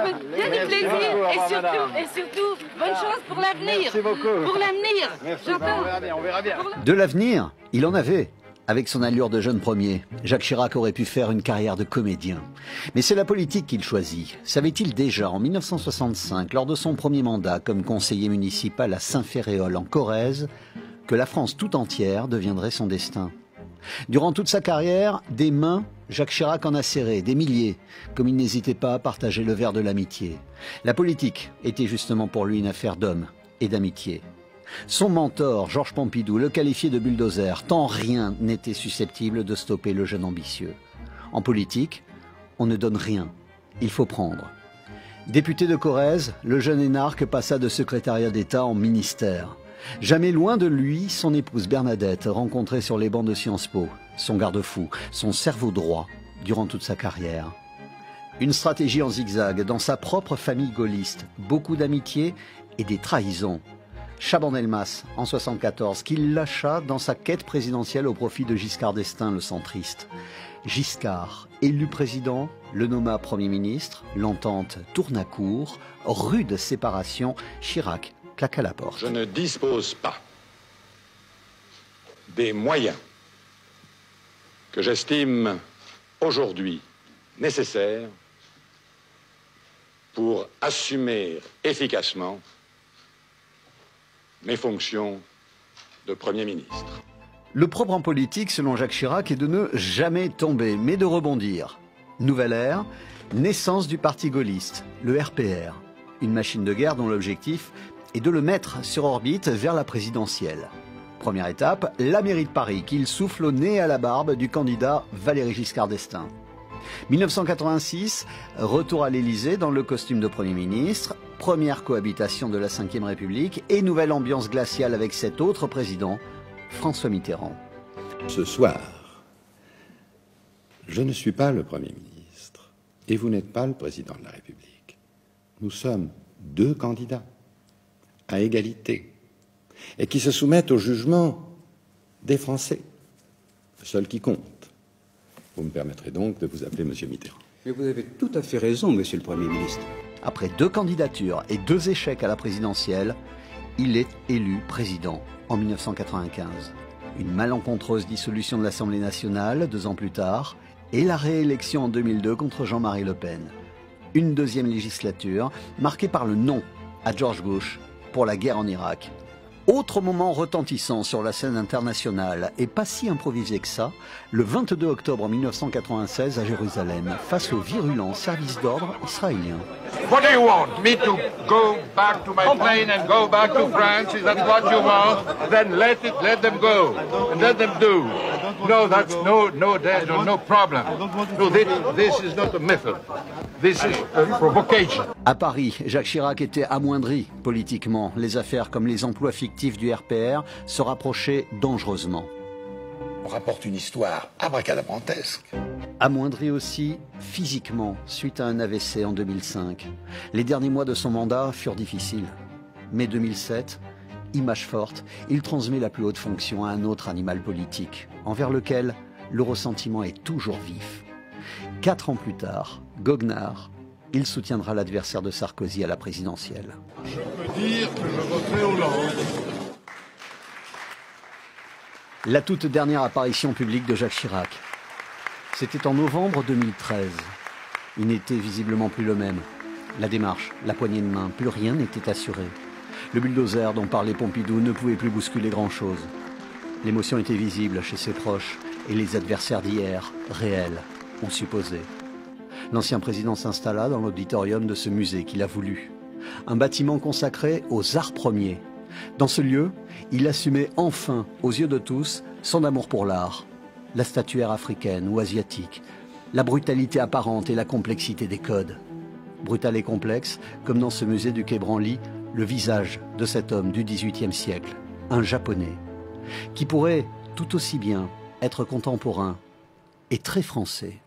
Bien du plaisir et surtout, bonne chance pour l'avenir. Merci beaucoup. Pour l'avenir. Merci, on verra bien. De l'avenir, il en avait. Avec son allure de jeune premier, Jacques Chirac aurait pu faire une carrière de comédien. Mais c'est la politique qu'il choisit. Savait-il déjà en 1965, lors de son premier mandat comme conseiller municipal à Saint-Ferréol en Corrèze, que la France tout entière deviendrait son destin? Durant toute sa carrière, des mains, Jacques Chirac en a serré, des milliers, comme il n'hésitait pas à partager le verre de l'amitié. La politique était justement pour lui une affaire d'hommes et d'amitié. Son mentor, Georges Pompidou, le qualifiait de bulldozer, tant rien n'était susceptible de stopper le jeune ambitieux. En politique, on ne donne rien, il faut prendre. Député de Corrèze, le jeune énarque passa de secrétariat d'État en ministère. Jamais loin de lui, son épouse Bernadette, rencontrée sur les bancs de Sciences Po, son garde-fou, son cerveau droit, durant toute sa carrière. Une stratégie en zigzag dans sa propre famille gaulliste, beaucoup d'amitié et des trahisons. Chaban-Delmas, en 1974, qu'il lâcha dans sa quête présidentielle au profit de Giscard d'Estaing, le centriste. Giscard, élu président, le nomma Premier ministre, l'entente tourne à court, rude séparation, Chirac claqua la porte. Je ne dispose pas des moyens que j'estime aujourd'hui nécessaires pour assumer efficacement mes fonctions de Premier ministre. Le propre en politique, selon Jacques Chirac, est de ne jamais tomber, mais de rebondir. Nouvelle ère, naissance du parti gaulliste, le RPR. Une machine de guerre dont l'objectif est de le mettre sur orbite vers la présidentielle. Première étape, la mairie de Paris, qu'il souffle au nez et à la barbe du candidat Valéry Giscard d'Estaing. 1986, retour à l'Élysée dans le costume de Premier ministre, première cohabitation de la Ve République et nouvelle ambiance glaciale avec cet autre président, François Mitterrand. Ce soir, je ne suis pas le Premier ministre et vous n'êtes pas le Président de la République. Nous sommes deux candidats à égalité et qui se soumettent au jugement des Français, le seul qui compte. Vous me permettrez donc de vous appeler Monsieur Mitterrand. Mais vous avez tout à fait raison, Monsieur le Premier ministre. Après 2 candidatures et 2 échecs à la présidentielle, il est élu président en 1995. Une malencontreuse dissolution de l'Assemblée nationale 2 ans plus tard et la réélection en 2002 contre Jean-Marie Le Pen. Une 2e législature marquée par le non à George Bush pour la guerre en Irak. Autre moment retentissant sur la scène internationale, et pas si improvisé que ça, le 22 octobre 1996 à Jérusalem, face au virulent service d'ordre israélien. What do you want? Me to go back to my plane and go back to France? Is that what you want? Then let them go, and let them do. No, that's no problem. No, this is not a method. This is a provocation. À Paris, Jacques Chirac était amoindri politiquement. Les affaires comme les emplois fictifs du RPR se rapprochaient dangereusement. On rapporte une histoire abracadabrantesque. Amoindri aussi physiquement suite à un AVC en 2005. Les derniers mois de son mandat furent difficiles. Mai 2007, image forte, il transmet la plus haute fonction à un autre animal politique, envers lequel le ressentiment est toujours vif. 4 ans plus tard, goguenard, il soutiendra l'adversaire de Sarkozy à la présidentielle. Je peux dire que je voterai Hollande. La toute dernière apparition publique de Jacques Chirac. C'était en novembre 2013. Il n'était visiblement plus le même. La démarche, la poignée de main, plus rien n'était assuré. Le bulldozer dont parlait Pompidou ne pouvait plus bousculer grand-chose. L'émotion était visible chez ses proches et les adversaires d'hier, réels, ont supposé. L'ancien président s'installa dans l'auditorium de ce musée qu'il a voulu. Un bâtiment consacré aux arts premiers. Dans ce lieu, il assumait enfin, aux yeux de tous, son amour pour l'art. La statuaire africaine ou asiatique, la brutalité apparente et la complexité des codes. Brutal et complexe, comme dans ce musée du Quai Branly, le visage de cet homme du XVIIIe siècle, un Japonais, qui pourrait tout aussi bien être contemporain et très français.